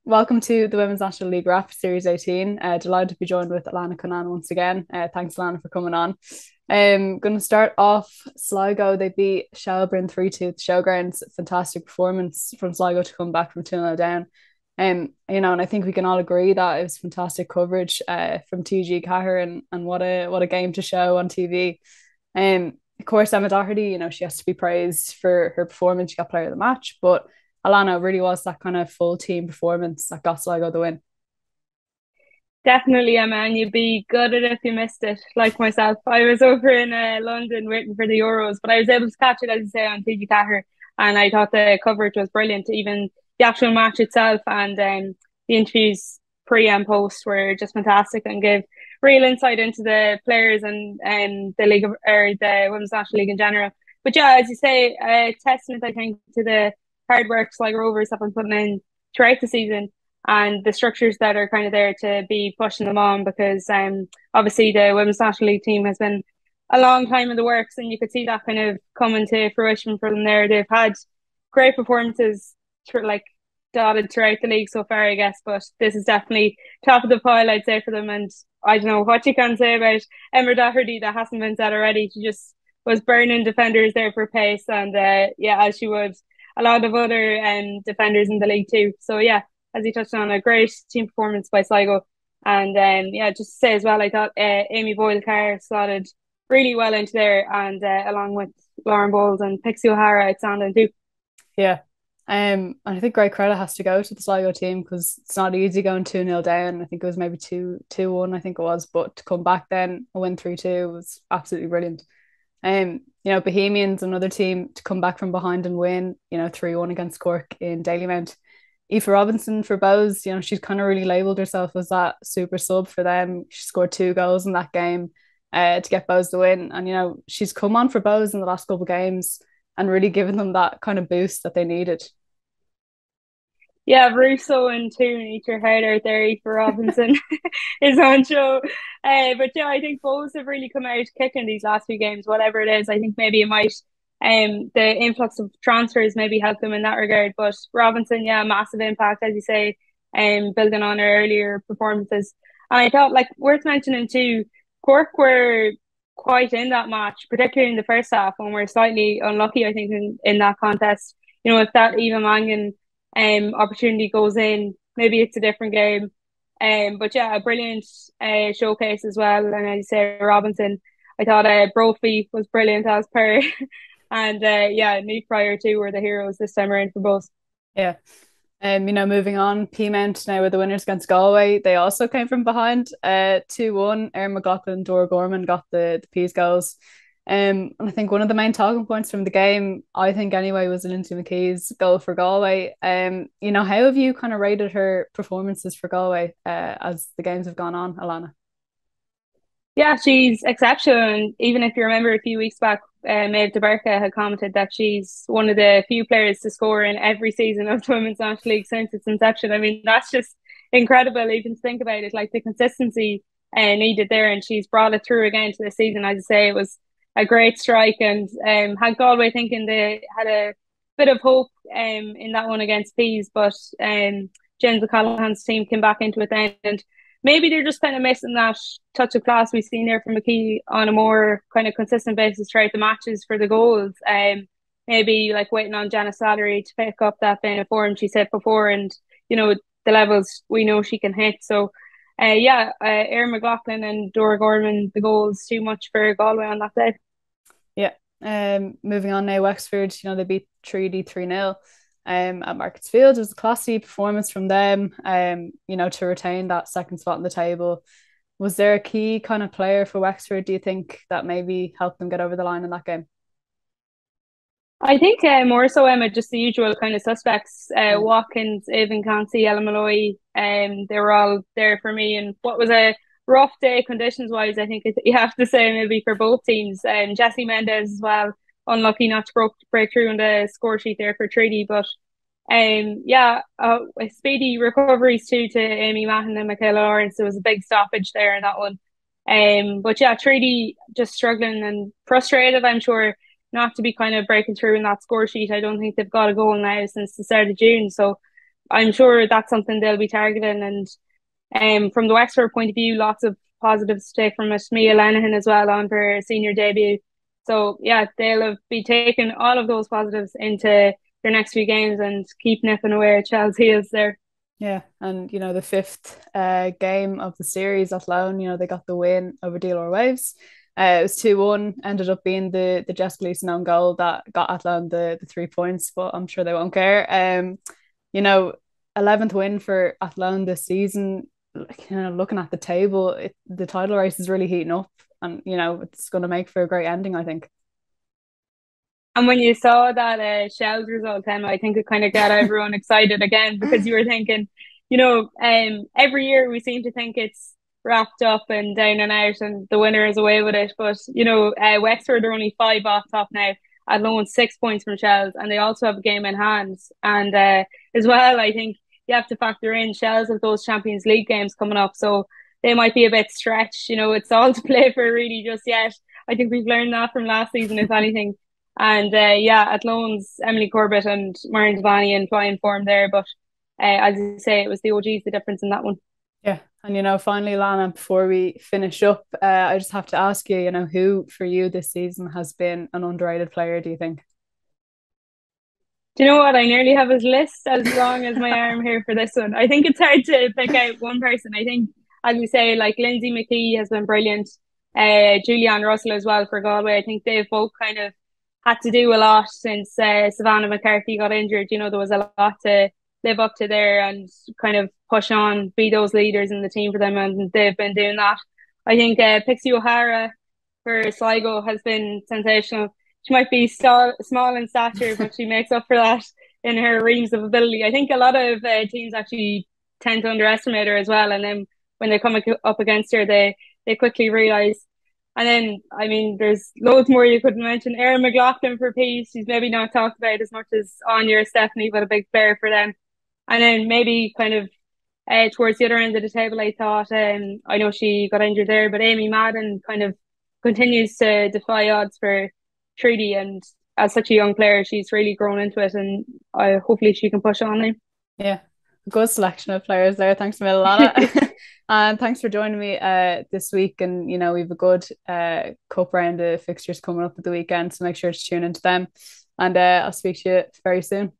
Welcome to the Women's National League Wrap Series 18. Delighted to be joined with Alanna Cunnane once again. Thanks, Alanna, for coming on. Going to start off Sligo. They beat Shelburne 3-2 at the Showgrounds. Fantastic performance from Sligo to come back from 2-0 down. And I think we can all agree that it was fantastic coverage from TG Cahir and what a game to show on TV. Of course, Emma Doherty, she has to be praised for her performance. She got player of the match, but Alanna really was that kind of full team performance that got Sligo the win. Definitely, Emma, and you'd be good at it if you missed it, like myself. I was over in London waiting for the Euros, but I was able to catch it, as you say, on TG Cahir, and I thought the coverage was brilliant. Even the actual match itself and the interviews pre and post were just fantastic and gave real insight into the players and the league or the Women's National League in general. But yeah, as you say, a testament, I think, to the hard work Sligo Rovers have been putting in throughout the season and the structures that are kind of there to be pushing them on because obviously the women's national league team has been a long time in the works and you could see that kind of coming to fruition for them there. They've had great performances like dotted throughout the league so far, I guess, but this is definitely top of the pile, I'd say, for them. And I don't know what you can say about Emma Doherty that hasn't been said already. She just was burning defenders there for pace and yeah, as she would a lot of other defenders in the league too. So yeah, as you touched on, a great team performance by Sligo. And yeah, just to say as well, I thought Amy Boyle Carr slotted really well into there, and along with Lauren Bowles and Pixie O'Hara, outstanding too. Yeah. And I think great credit has to go to the Sligo team because it's not easy going 2-0 down. I think it was maybe 2-1, I think it was. But to come back then a win 3-2 was absolutely brilliant. Bohemians, another team to come back from behind and win, 3-1 against Cork in Dalymount. Aoife Robinson for Bows, she's kind of really labelled herself as that super sub for them. She scored 2 goals in that game to get Bows the win. And, she's come on for Bows in the last couple of games and really given them that kind of boost that they needed. Yeah, Russo and Toon eat your heart out there for Robinson is on show. But yeah, I think both have really come out kicking these last few games, whatever it is. I think maybe it might the influx of transfers maybe help them in that regard. But Robinson, yeah, massive impact, as you say, building on her earlier performances. And I thought like worth mentioning too, Cork were quite in that match, particularly in the first half, and were slightly unlucky, I think, in that contest. If that Eva Mangan opportunity goes in, maybe it's a different game. But yeah, a brilliant showcase as well. And as you say, Robinson, I thought Brophy was brilliant as per, and yeah, Nick Pryor too were the heroes this time around for both. Yeah. Moving on, Peamount now with the winners against Galway. They also came from behind, 2-1. Erin McLaughlin, Dora Gorman got the Peas goals. And I think one of the main talking points from the game, I think anyway, was Lindsay McKee's goal for Galway. How have you kind of rated her performances for Galway as the games have gone on, Alanna? Yeah, she's exceptional. And even if you remember a few weeks back, Maeve de Berca had commented that she's one of the few players to score in every season of the Women's National League since its inception. I mean, that's just incredible, even to think about it, like the consistency needed there. And she's brought it through again to the season. As I say, it was a great strike and had Galway thinking they had a bit of hope in that one against Peas, but James O'Callaghan's team came back into it then. And maybe they're just kind of missing that touch of class we've seen there from McKee on a more kind of consistent basis throughout the matches for the goals. Maybe like waiting on Janice Slattery to pick up that kind of form she's hit before and, the levels we know she can hit. So, yeah, Erin McLaughlin and Dora Gorman, the goals too much for Galway on that day. Yeah. Moving on now, Wexford, they beat Treaty 3-0 at Markets Field. It was a classy performance from them, to retain that second spot in the table. Was there a key kind of player for Wexford, do you think, that maybe helped them get over the line in that game? I think more so, Emma, just the usual kind of suspects. Mm. Watkins, Avon Clancy, Ellen Malloy, they were all there for me. And what was a rough day conditions wise, I think you have to say maybe for both teams. Jessie Mendez as well, unlucky not to break through on the score sheet there for Treaty. But yeah, speedy recoveries too to Amy Mahon and Michaela Lawrence. There was a big stoppage there in that one. But yeah, Treaty just struggling and frustrated, I'm sure not to be kind of breaking through in that score sheet. I don't think they've got a goal now since the start of June. So I'm sure that's something they'll be targeting. And from the Wexford point of view, lots of positives to take from it. Mia Lenihan as well on for her senior debut. So yeah, be taking all of those positives into their next few games and keep nipping away at Chelsea is there. Yeah, and the fifth game of the series at Loan, they got the win over Dealer Waves. It was 2-1, ended up being the Jess Gleason own goal that got Athlone the 3 points, but I'm sure they won't care. You know, 11th win for Athlone this season. Looking at the table, the title race is really heating up, and it's going to make for a great ending, I think. And when you saw that Shell's result, Emma, I think it kind of got everyone excited again because you were thinking, every year we seem to think it's wrapped up and down and out and the winner is away with it. But, Wexford are only 5 off top now at loan 6 points from Shells and they also have a game in hand. And as well, I think you have to factor in Shells have those Champions League games coming up. So they might be a bit stretched. It's all to play for really just yet. I think we've learned that from last season, if anything. And yeah, at loans, Emily Corbett and Marion Devani in flying form there. But as you say, it was the OGs, the difference in that one. Yeah. And finally, Lana, before we finish up, I just have to ask you, who for you this season has been an underrated player, do you think? Do you know what? I nearly have his list as long as my arm here for this one. I think it's hard to pick out one person. I think, as you say, like Lindsay McKee has been brilliant. Julianne Russell as well for Galway. I think they've both kind of had to do a lot since Savannah McCarthy got injured. There was a lot to live up to there and kind of push on, be those leaders in the team for them, and they've been doing that. I think Pixie O'Hara for Sligo has been sensational. She might be small in stature, but she makes up for that in her reams of ability. I think a lot of teams actually tend to underestimate her as well, and then when they come up against her, they quickly realise. And then, I mean, there's loads more you could mention. Erin McLaughlin for Peace. She's maybe not talked about as much as Anya or Stephanie, but a big player for them. And then maybe kind of towards the other end of the table, I thought, I know she got injured there, but Amy Madden kind of continues to defy odds for Treaty. And as such a young player, she's really grown into it. And hopefully she can push on Yeah, good selection of players there. Thanks, Milana. now. And thanks for joining me this week. And, we have a good cup round of fixtures coming up at the weekend. So make sure to tune into them. And I'll speak to you very soon.